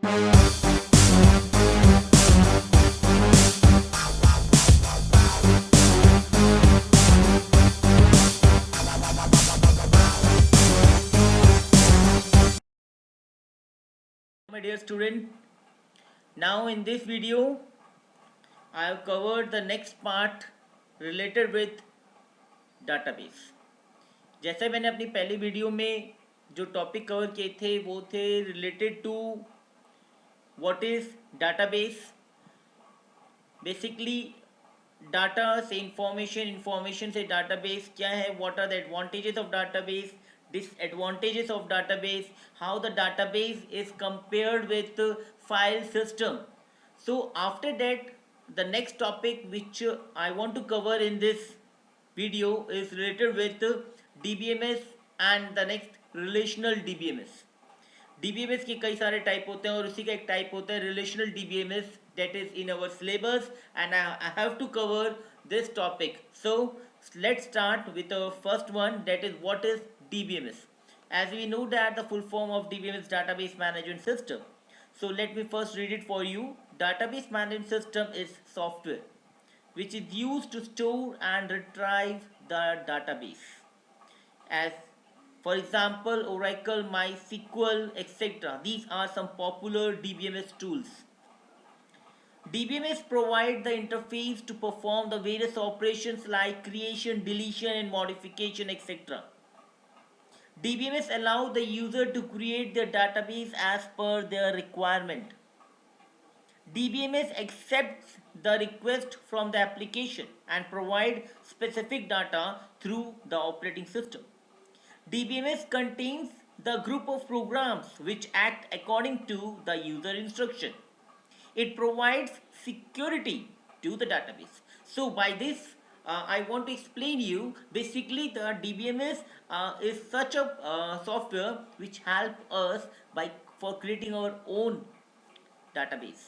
My dear student, now in this video I have covered the next part related with database. जैसे मैंने अपनी पहली video में जो टॉपिक कवर किए थे वो थे related to what is database, basically data से इंफॉर्मेशन, इंफॉर्मेशन से डाटाबेस क्या है, what are the advantages of database, disadvantages of database, how the database is compared with file system. So after that, the next topic which I want to cover in this video is related with DBMS and the next relational DBMS. DBMS के कई सारे type होते हैं और उसी का एक type होता है relational DBMS that is in our syllabus and I have to cover this topic. So let's start with the first one that is what is DBMS. As we know that the full form of DBMS database management system. So let me first read it for you. Database management system is software which is used to store and retrieve the database. As for example, Oracle, MySQL, etc. These are some popular DBMS tools. DBMS provide the interface to perform the various operations like creation, deletion and modification, etc. DBMS allow the user to create their database as per their requirement. DBMS accepts the request from the application and provide specific data through the operating system. DBMS contains the group of programs which act according to the user instruction. It provides security to the database. So by this, I want to explain you basically the DBMS is such a software which help us by for creating our own database.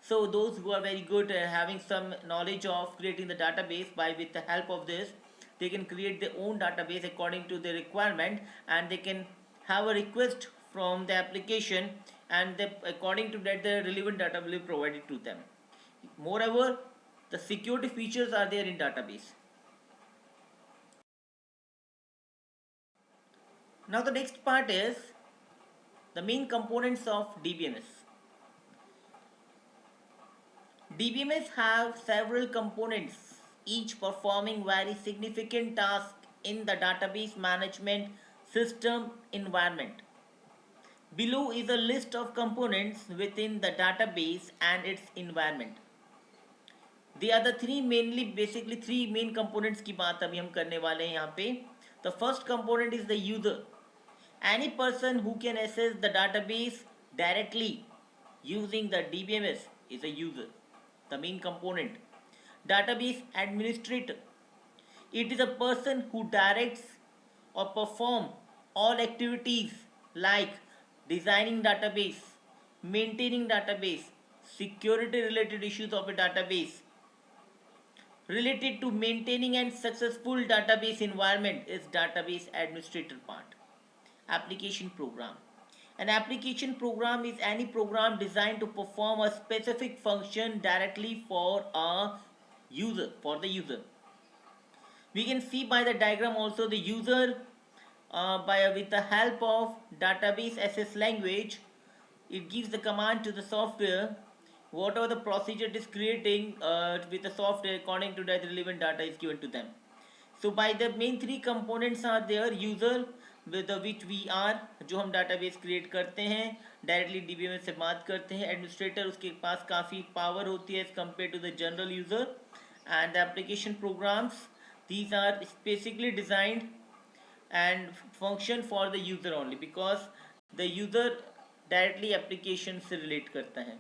So those who are very good having some knowledge of creating the database, by with the help of this they can create their own database according to their requirement, and they can have a request from the application, and they, according to that the relevant data will be provided to them. Moreover, the security features are there in database. Now the next part is the main components of DBMS. DBMS have several components, each performing very significant tasks in the database management system environment. Below is a list of components within the database and its environment. They are the basically three main components की बात अभी हम करने वाले हैं यहाँ पे. The first component is the user. Any person who can access the database directly using the DBMS is a user. The main component. Database administrator. It is a person who directs or perform all activities like designing database, maintaining database, security related issues of a database. Related to maintaining and successful database environment is database administrator part. Application program. An application program is any program designed to perform a specific function directly for a user, for the user. We can see by the diagram also the user with the help of database access language, it gives the command to the software whatever the procedure it is creating with the software, according to that relevant data is given to them. So by the main three components are there, user with which we are, जो हम database create करते हैं, directly DBMS से बात करते हैं, administrator उसके पास काफ़ी power होती है as compared to the general user, and the application programs, these are basically designed and function for the user only because the user directly application से relate करता है.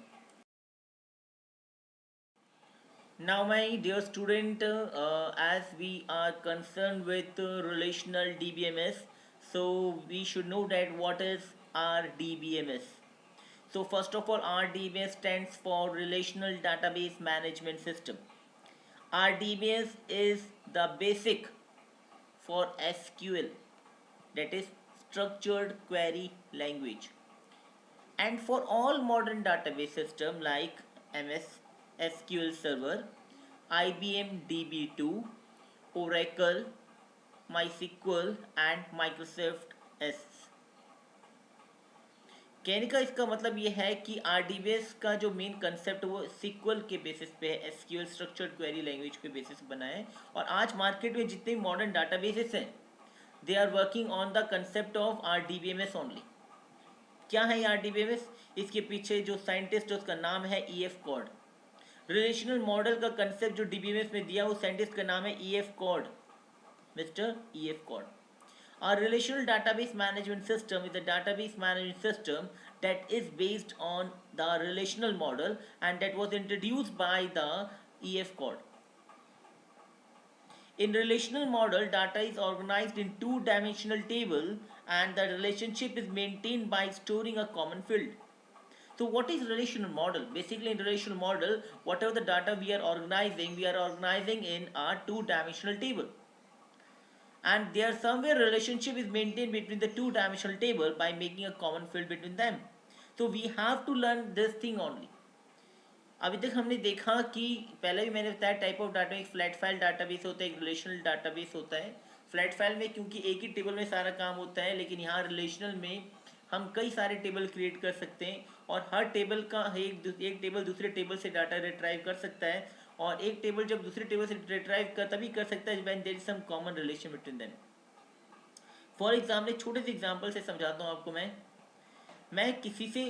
Now my dear student, as we are concerned with relational DBMS, so we should know that what is RDBMS. So first of all, RDBMS stands for Relational Database Management System. RDBMS is the basic for SQL, that is Structured Query Language. And for all modern database system like MS SQL Server, IBM DB2, Oracle, MySQL and Microsoft S, कहने का इसका मतलब ये है कि RDBS का जो main concept वो सिक्वल के बेसिस पे है, एसक्यूएल स्ट्रक्चर्ड क्वेरी लैंग्वेज के बेसिस बना है। और आज मार्केट में जितने मॉडर्न डाटाबेसेस हैं they are working on the concept of RDBMS only. क्या है ये आरडीबीएमएस? इसके पीछे जो साइंटिस्ट है उसका नाम है ईएफ कॉर्ड। रिलेशनल मॉडल का कंसेप्ट जो डीबीएमएस में दिया वो साइंटिस्ट का नाम है E F Codd, mister E F Codd. A relational database management system is a database management system that is based on the relational model and that was introduced by the EF Code. In relational model, data is organized in two-dimensional table and the relationship is maintained by storing a common field. So what is relational model? Basically in relational model, whatever the data we are organizing in a two-dimensional table. And there somewhere relationship is maintained between the two-dimensional table by making a common field between them. So we have to learn this thing only. अभी तक हमने देखा कि पहले भी मैंने बताया type of data, एक फ्लैट फाइल डाटाबेस होता है, एक रिलेशनल डाटाबेस होता है। फ्लैट फाइल में क्योंकि एक ही टेबल में सारा काम होता है, लेकिन यहाँ रिलेशनल में हम कई सारे टेबल क्रिएट कर सकते हैं और हर टेबल का एक टेबल दूसरे टेबल से डाटा रिट्राइव कर सकता है और एक टेबल जब दूसरे टेबल से रिट्राइव कर तभी कर सकता है when there is some common relation between them. For example, एक छोटे से एग्जाम्पल से समझाता हूँ आपको। मैं किसी से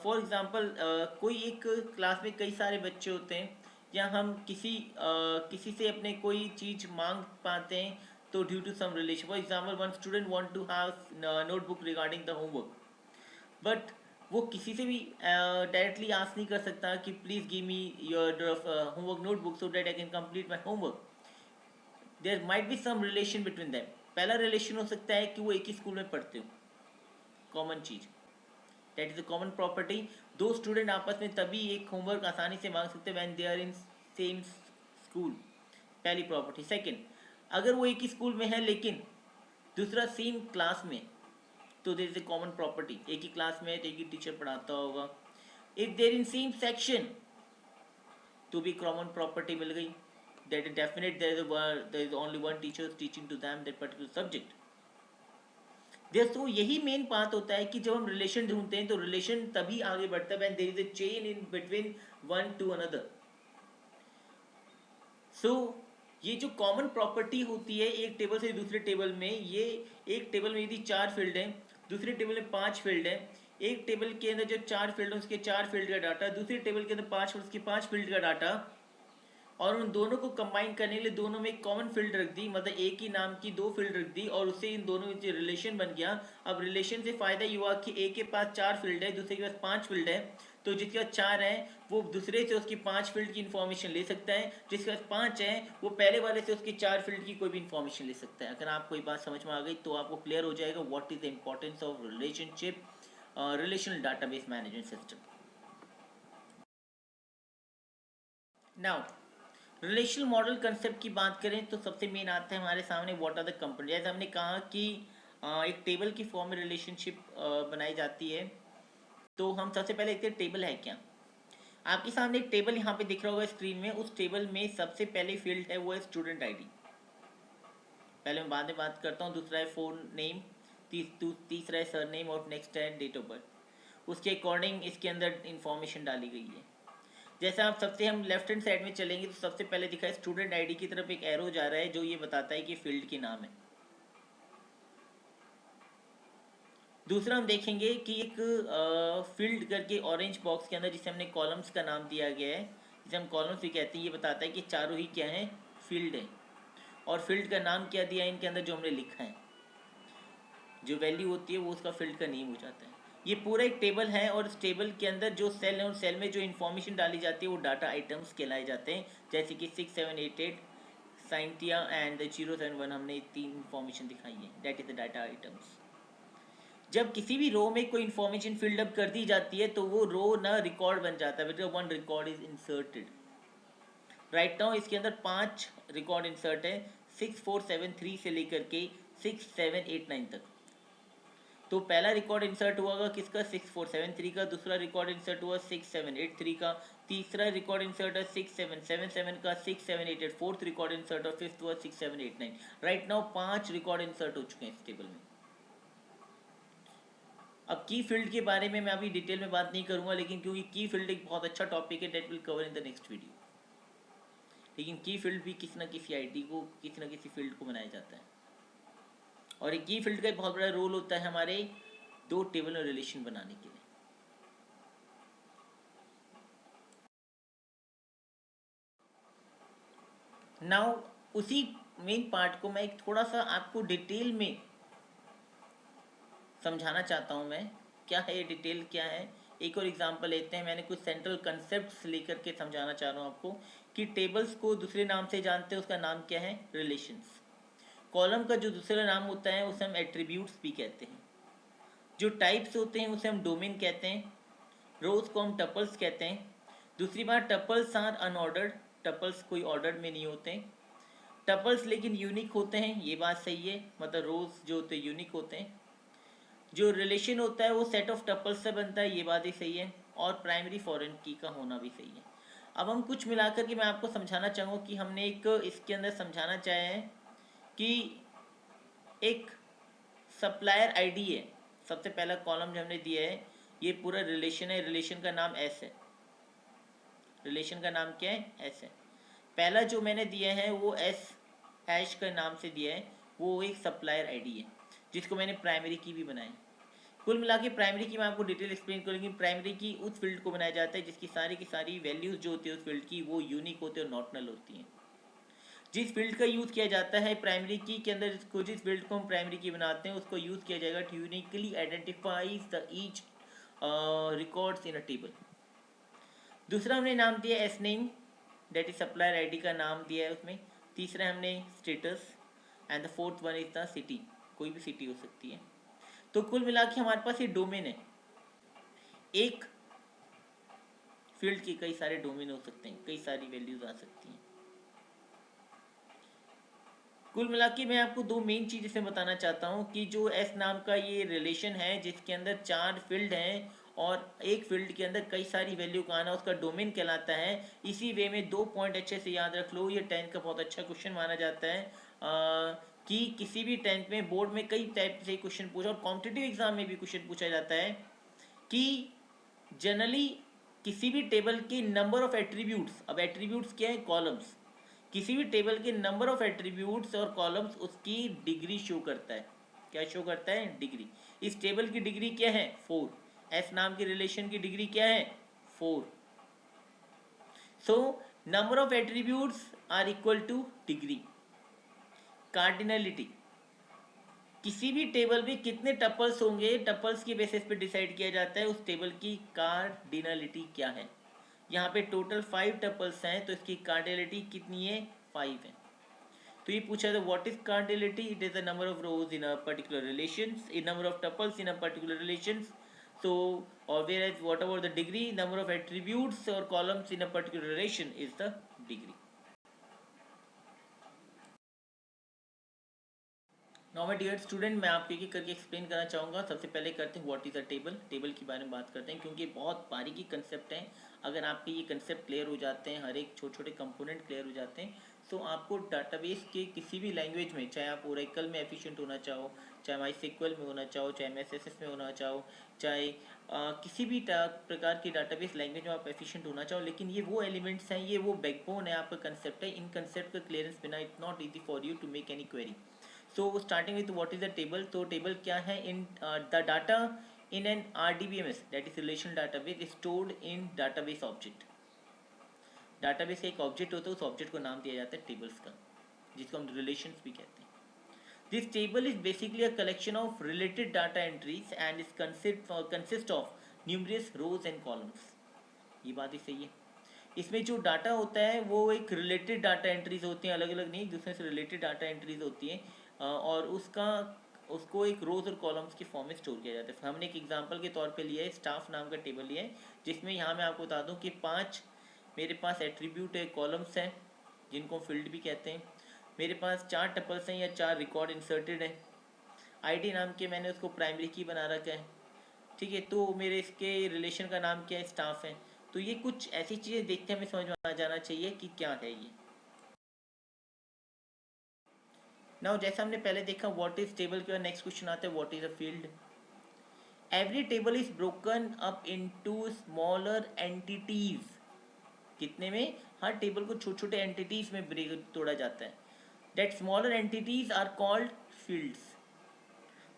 फॉर एग्जांपल कोई एक क्लास में कई सारे बच्चे होते हैं या हम किसी से अपने कोई चीज़ मांग पाते हैं तो due to some relation. For example one student want to have notebook regarding the homework, but वो किसी से भी डायरेक्टली आस्क नहीं कर सकता कि please give me your homework notebook so that I can complete my homework. There might be some relation between them. पहला relation हो सकता है कि वो एक ही स्कूल में पढ़ते हो, common cheese, that is a common property. दो स्टूडेंट आपस में तभी एक होमवर्क आसानी से मांग सकते हैं when they are in same school, पहली प्रॉपर्टी। सेकंड, अगर वो एक ही स्कूल में है लेकिन दूसरा सेम क्लास में, तो there is a common property, एक ही क्लास में है तो एक ही टीचर पढ़ाता होगा। If there in same section तो भी कॉमन प्रॉपर्टी मिल गई, that is definite there is only one teacher teaching to them that particular subject. तो यही मेन बात होता है कि जब हम रिलेशन ढूंढते हैं तो रिलेशन तभी आगे बढ़ता है when there is a chain in between one to another. So ये जो कॉमन प्रॉपर्टी होती है एक टेबल से दूसरे टेबल में, ये एक टेबल में यदि 4 फील्ड हैं, दूसरे टेबल में 5 फील्ड हैं, एक टेबल के अंदर जो 4 फील्ड है उसके 4 फील्ड का डाटा, दूसरे टेबल के अंदर 5 उसके 5 फील्ड का डाटा, और उन दोनों को कंबाइन करने के लिए दोनों में एक कॉमन फील्ड रख दी, मतलब एक ही नाम की 2 फील्ड रख दी और उससे इन दोनों में रिलेशन बन गया। अब रिलेशन से फ़ायदा ये हुआ कि एक के पास 4 फील्ड है, दूसरे के पास 5 फील्ड है, तो जिसके पास 4 है वो दूसरे से उसकी 5 फील्ड की इन्फॉर्मेशन ले सकता है, जिसके पास 5 है वो पहले वाले से उसकी 4 फील्ड की कोई भी इन्फॉर्मेशन ले सकता है। अगर आपको ये बात समझ में आ गई तो आपको क्लियर हो जाएगा what is the importance of relationship relational database management system. Now relational model concept की बात करें तो सबसे मेन आता है हमारे सामने व्हाट आर द कंपोनेंट। जैसे हमने कहा कि एक टेबल की फॉर्म में रिलेशनशिप बनाई जाती है, तो हम सबसे पहले देखते हैं टेबल है क्या। आपके सामने एक टेबल यहाँ पे दिख रहा होगा स्क्रीन में, उस टेबल में सबसे पहले फील्ड है वो है स्टूडेंट आईडी, पहले मैं बाद में बात करता हूँ। दूसरा है फ़ोन नेम, तीसरा है सर नेम और नेक्स्ट है डेट ऑफ बर्थ। उसके अकॉर्डिंग इसके अंदर इंफॉर्मेशन डाली गई है। जैसे आप सबसे हम लेफ्ट हैंड साइड में चलेंगे तो सबसे पहले दिखा है स्टूडेंट आईडी की तरफ एक एरो जा रहा है जो ये बताता है कि फील्ड की नाम है। दूसरा हम देखेंगे कि एक फील्ड करके ऑरेंज बॉक्स के अंदर जिसे हमने कॉलम्स का नाम दिया गया है, जिसे हम कॉलम्स भी कहते हैं, ये बताता है कि चारों ही क्या है, फील्ड है। और फील्ड का नाम क्या दिया है इनके अंदर जो हमने लिखा है, जो वैल्यू होती है वो उसका फील्ड का नेम हो जाता है। ये पूरा एक टेबल है और इस टेबल के अंदर जो सेल है उन सेल में जो इन्फॉर्मेशन डाली जाती है वो डाटा आइटम्स कहलाए जाते हैं। जैसे कि 6788 साइंटिया एंड 071 हमने 3 इन्फॉर्मेशन दिखाई है, that is the data items. जब किसी भी रो में कोई इन्फॉर्मेशन फिल्ड अप कर दी जाती है तो वो रो ना रिकॉर्ड बन जाता है, one record is inserted. Right now इसके अंदर 5 रिकॉर्ड इंसर्ट है, 6473 से लेकर के 6789 तक। तो पहला रिकॉर्ड इंसर्ट हुआ किसका 6473 का, दूसरा रिकॉर्ड इंसर्ट हुआ 6783 का, तीसरा रिकॉर्ड इंसर्ट है 6777 का, 6788, फोर्थ रिकॉर्ड इंसर्ट और फिफ्थ हुआ 6789। राइट नाउ 5 रिकॉर्ड इंसर्ट हो चुके हैं इस टेबल में। अब की फील्ड के बारे में मैं अभी डिटेल में बात नहीं करूंगा, लेकिन क्योंकि की फील्ड एक बहुत अच्छा टॉपिक है, that will cover in the next video. लेकिन की फील्ड भी किसी न किसी आईडी को, किसी न किसी फील्ड को बनाया जाता है, और एक की फील्ड का एक बहुत बड़ा रोल होता है हमारे दो टेबल में रिलेशन बनाने के लिए। नाउ उसी मेन पार्ट को मैं एक थोड़ा सा आपको डिटेल में समझाना चाहता हूँ। मैं क्या है ये डिटेल क्या है, एक और एग्जांपल लेते हैं। मैंने कुछ सेंट्रल कंसेप्ट्स लेकर के समझाना चाह रहा हूँ आपको कि टेबल्स को दूसरे नाम से जानते हैं, उसका नाम क्या है, रिलेशंस। कॉलम का जो दूसरा नाम होता है उसे हम एट्रीब्यूट्स भी कहते हैं। जो टाइप्स होते हैं उसे हम डोमेन कहते हैं। रोज को हम टपल्स कहते हैं। दूसरी बात, टपल्स आर अनऑर्डर्ड, टपल्स कोई ऑर्डर में नहीं होते। टपल्स लेकिन यूनिक होते हैं, ये बात सही है, मतलब रोज जो होते हैं यूनिक होते हैं। जो रिलेशन होता है वो सेट ऑफ टपल्स से बनता है, ये बात ही सही है, और प्राइमरी फॉरेन की का होना भी सही है। अब हम कुछ मिलाकर के मैं आपको समझाना चाहूँगा कि हमने एक इसके अंदर समझाना चाहे हैं कि एक सप्लायर आईडी है। सबसे पहला कॉलम जो हमने दिया है ये पूरा रिलेशन है, रिलेशन का नाम एस है। रिलेशन का नाम क्या है, एस है। पहला जो मैंने दिया है वो एस हैश का नाम से दिया है, वो एक सप्लायर आईडी है जिसको मैंने प्राइमरी की भी बनाई। कुल मिला के प्राइमरी की मैं आपको डिटेल एक्सप्लेन करूँगी। प्राइमरी की उस फील्ड को बनाया जाता है जिसकी सारी की सारी वैल्यूज जो होती है उस फील्ड की वो यूनिक होती है और नॉट नल होती हैं। जिस फील्ड का यूज़ किया जाता है प्राइमरी की के अंदर, जिस फील्ड को हम प्राइमरी की बनाते हैं उसको यूज़ किया जाएगा to uniquely identifies the each records in a table. दूसरा हमने नाम दिया S name, that is supplier ID का नाम दिया है उसमें। तीसरा हमने status, and the fourth one is the city, कोई भी सिटी हो सकती है। तो कुल मिला के हमारे पास ये डोमेन है। एक फील्ड के कई सारे डोमेन हो सकते हैं, कई सारी वैल्यूज आ सकती हैं। कुल मिला के मैं आपको दो मेन चीज़ इसमें बताना चाहता हूँ कि जो एस नाम का ये रिलेशन है जिसके अंदर 4 फील्ड हैं और एक फील्ड के अंदर कई सारी वैल्यू का आना उसका डोमेन कहलाता है। इसी वे में 2 पॉइंट अच्छे से याद रख लो, ये 10th का बहुत अच्छा क्वेश्चन माना जाता है कि किसी भी 10th में बोर्ड में कई टाइप से क्वेश्चन पूछा और कॉम्पिटिटिव एग्जाम में भी क्वेश्चन पूछा जाता है कि जनरली किसी भी टेबल के नंबर ऑफ एट्रीब्यूट्स, अब एट्रीब्यूट्स क्या है, कॉलम्स, किसी भी टेबल के नंबर ऑफ एट्रीब्यूट्स और कॉलम्स उसकी डिग्री शो करता है। क्या शो करता है, डिग्री। इस टेबल की डिग्री क्या है, 4। एस नाम के रिलेशन की डिग्री क्या है, 4। So number of attributes are equal to degree. Cardinality, किसी भी टेबल में कितने टपल्स होंगे, टपल्स की बेसिस पे डिसाइड किया जाता है उस टेबल की कार्डिनलिटी क्या है। यहाँ पे टोटल 5 टपल्स हैं तो इसकी कार्डिनलिटी कितनी है, 5 है। तो ये पूछा था what is cardinality, it is the number of rows in a particular relations, in number of tuples in a particular relations. So और whereas what about the degree, number of attributes और columns in a particular relation is the degree. Now my dear student, मैं आपको एक करके explain करना चाहूँगा। सबसे पहले करते हैं what is a table. Table के बारे में बात करते हैं क्योंकि बहुत बारीकी कंसेप्ट हैं। अगर आपके ये कंसेप्ट क्लियर हो जाते हैं, हर एक छोटे छोटे कंपोनेंट क्लियर हो जाते हैं, तो आपको डाटाबेस के किसी भी लैंग्वेज में, चाहे आप ओरेकल में एफिशिएंट होना चाहो, चाहे माईएसक्यूएल में होना चाहो, चाहे एमएसएसएस में होना चाहो, चाहे किसी भी प्रकार की डाटाबेस लैंग्वेज में आप एफिशिएंट होना चाहो, लेकिन ये वो एलिमेंट्स हैं, ये वो बैकबोन है आपका कंसेप्ट है। इन कंसेप्ट का क्लियरेंस बिना it's not easy for you to make any query. So starting with what is the table, तो table क्या है, in the data in an RDBMS, that is relational database, is stored in database object। database का एक object होता है, उस object को नाम दिया जाता है tables का, जिसको हम relations भी कहते हैं। This table is basically a collection of related data entries and is consist of numerous rows and columns। ये बात ही सही है। इसमें जो डाटा होता है वो एक रिलेटेड डाटा एंट्रीज होती हैं, अलग अलग नहीं, एक दूसरे से रिलेटेड डाटा एंट्रीज होती हैं और उसको एक रोज और कॉलम्स के फॉर्म में स्टोर किया जाता है। हमने एक एग्जांपल के तौर पे लिया है, स्टाफ नाम का टेबल लिया है, जिसमें यहाँ मैं आपको बता दूँ कि 5 मेरे पास एट्रीब्यूट है, कॉलम्स हैं जिनको फील्ड भी कहते हैं। मेरे पास 4 टपल्स हैं या 4 रिकॉर्ड इंसर्टेड हैं आईडी नाम के मैंने उसको प्राइमरी की बना रखा है, ठीक है। तो मेरे इसके रिलेशन का नाम क्या है, स्टाफ है। तो ये कुछ ऐसी चीज़ें देखते हमें समझ में आ जाना चाहिए कि क्या है ये। नाउ जैसा हमने पहले देखा व्हाट इज टेबल के बाद नेक्स्ट क्वेश्चन आता है what is a field. Every table is broken up into smaller entities. कितने में? हर टेबल को छोटे छोटे एंटिटीज में ब्रेक तोड़ा जाता है। That smaller entities are called fields.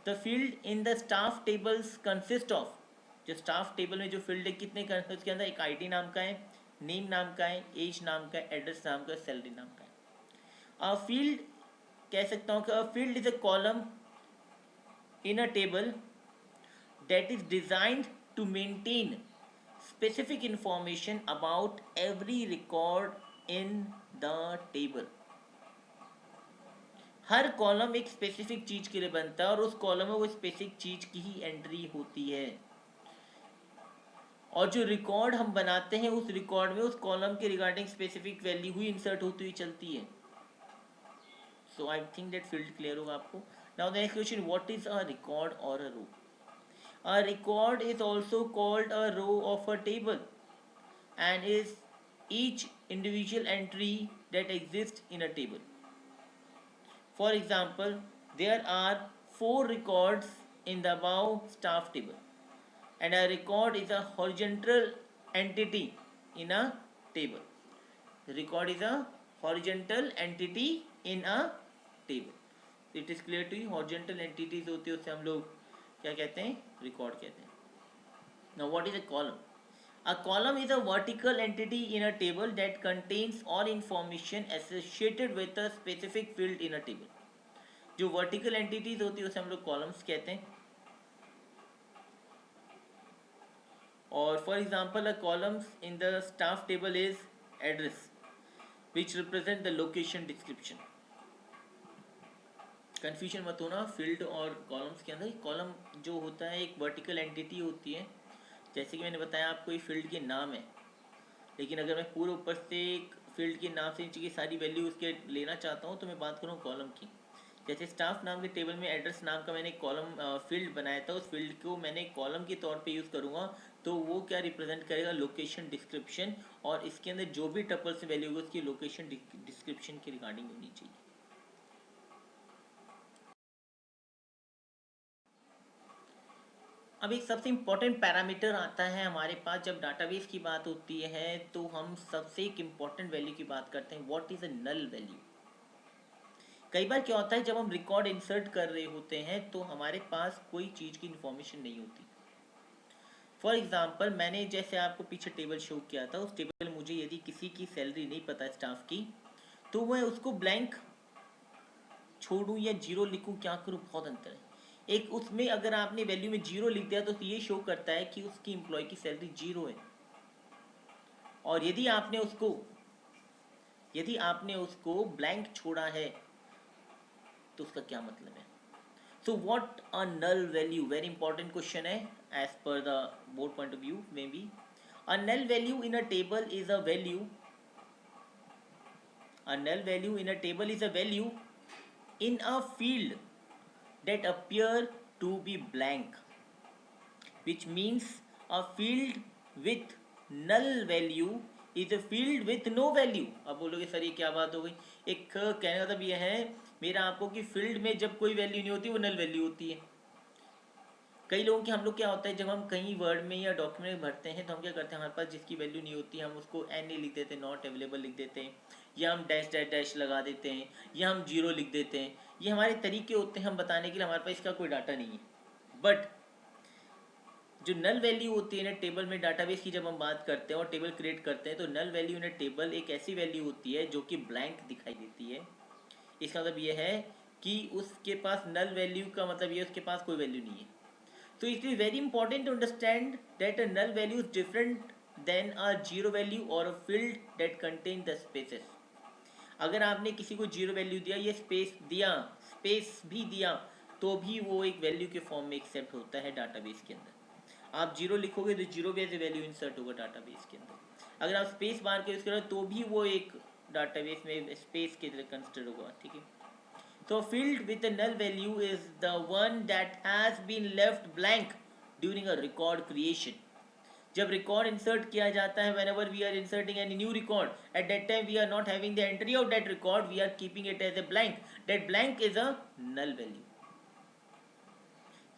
The field in the staff tables consist of, जो स्टाफ टेबल में जो फील्ड है कितने का, उसके अंदर एक आईडी नाम का है, नेम नाम का है, एज नाम का है, एड्रेस नाम का है, सैलरी नाम का है। अ फील्ड कह सकता हूँ कि a field is a column in a table that is designed to maintain specific information about every record in the table। Her column एक स्पेसिफिक चीज के लिए बनता है और उस कॉलम में वो स्पेसिफिक चीज की ही एंट्री होती है, और जो रिकॉर्ड हम बनाते हैं उस रिकॉर्ड में उस कॉलम के रिगार्डिंग स्पेसिफिक वैल्यू हुई इंसर्ट होती हुई चलती है। So I think that field clear होगा आपको। Now the next question what is a record और a row. A record is also called a row of a table and is each individual entry that exists in a table. For example, there are 4 records in the above staff table and a record is a horizontal entity in a table. The record is a horizontal entity in a table. It is clear to you, horizontal entities होती है उससे हम लोग क्या कहते हैं, record कहते हैं। Now what is a column? A column is a vertical entity in a table that contains all information associated with a specific field in a table. जो vertical entities होती है उसे हम लोग columns कहते हैं। और for example a columns in the staff table is address which represent the location description। Confusion मत होना फील्ड और कॉलम्स के अंदर। कॉलम जो होता है एक वर्टिकल एंटिटी होती है, जैसे कि मैंने बताया आपको ये फील्ड के नाम है, लेकिन अगर मैं पूरे ऊपर से एक फील्ड के नाम से नीचे की सारी वैल्यू उसके लेना चाहता हूँ तो मैं बात करूँ कॉलम की। जैसे स्टाफ नाम के टेबल में एड्रेस नाम का मैंने कॉलम फील्ड बनाया था, उस फील्ड को मैंने कॉलम के तौर पे यूज़ करूँगा तो वो क्या रिप्रेजेंट करेगा, लोकेशन डिस्क्रिप्शन, और इसके अंदर जो भी टपल से वैल्यू होगी उसकी लोकेशन डिस्क्रिप्शन की रिगार्डिंग होनी चाहिए। अब एक सबसे इम्पॉर्टेंट पैरामीटर आता है हमारे पास जब डाटाबेस की बात होती है, तो हम सबसे एक इम्पॉर्टेंट वैल्यू की बात करते हैं, what is a null value. कई बार क्या होता है जब हम रिकॉर्ड इंसर्ट कर रहे होते हैं तो हमारे पास कोई चीज़ की इन्फॉर्मेशन नहीं होती। फॉर एग्जाम्पल मैंने जैसे आपको पीछे टेबल शो किया था, उस टेबल में मुझे यदि किसी की सैलरी नहीं पता स्टाफ की तो मैं उसको ब्लैंक छोड़ूं या जीरो लिखूं, क्या करूं, बहुत अंतर है। एक उसमें अगर आपने वैल्यू में जीरो लिख दिया तो ये शो करता है कि उसकी एम्प्लॉय की सैलरी जीरो है, और यदि आपने उसको ब्लैंक छोड़ा है तो उसका क्या मतलब है। So what a null value, very important question है as per the board point of view may be. A null value in a table is a value, a null value in a table is a value in a field that appear to be blank, which means a field with null value is a field with no value। अब बोलोगे sir ये क्या बात हो गई, एक कहने का मतलब ये है मेरा आपको कि फील्ड में जब कोई वैल्यू नहीं होती वो नल वैल्यू होती है। कई लोगों के हम लोग क्या होता है जब हम कहीं वर्ड में या डॉक्यूमेंट में भरते हैं तो हम क्या करते हैं, हमारे पास जिसकी वैल्यू नहीं होती हम उसको एन ए लिख देते हैं, नॉट अवेलेबल लिख देते हैं, या हम डैश डैश डैश लगा देते हैं, या हम जीरो लिख देते हैं। ये हमारे तरीके होते हैं हम बताने के लिए हमारे पास इसका कोई डाटा नहीं है। बट जो नल वैल्यू होती है ना टेबल में, डाटाबेस की जब हम बात करते हैं और टेबल क्रिएट करते हैं तो नल वैल्यू इन टेबल एक ऐसी वैल्यू होती है जो कि ब्लैंक दिखाई देती है। इसका मतलब ये है कि उसके पास नल वैल्यू का मतलब ये उसके पास कोई वैल्यू नहीं है। So it is very important to understand that a null value is different than a zero value or a field that contain the spaces। अगर आपने किसी को जीरो वैल्यू दिया, ये स्पेस भी दिया तो भी वो एक वैल्यू के फॉर्म में एक्सेप्ट होता है डाटाबेस के अंदर। आप जीरो लिखोगे तो जीरो भी एज ए वैल्यू इंसर्ट होगा डाटाबेस के अंदर। अगर आप स्पेस बार के यूज़ करो तो भी वो एक डाटाबेस में स्पेस के तरह कंसिडर होगा, ठीक है। So field with a null value is the one that has been left blank during a record creation. जब रिकॉर्ड इंसर्ट किया जाता है, whenever we are inserting any new record, at that time we are not having the entry of that record, we are keeping it as a blank. That blank is a null value.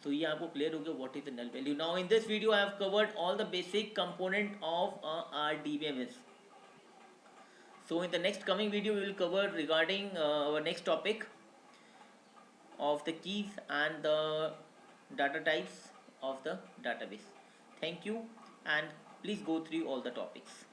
So ये आपको clear हो गया what is the null value. Now in this video I have covered all the basic component of our DBMS. So in the next coming video we will cover regarding our next topic of the keys and the data types of the database. Thank you, and please go through all the topics.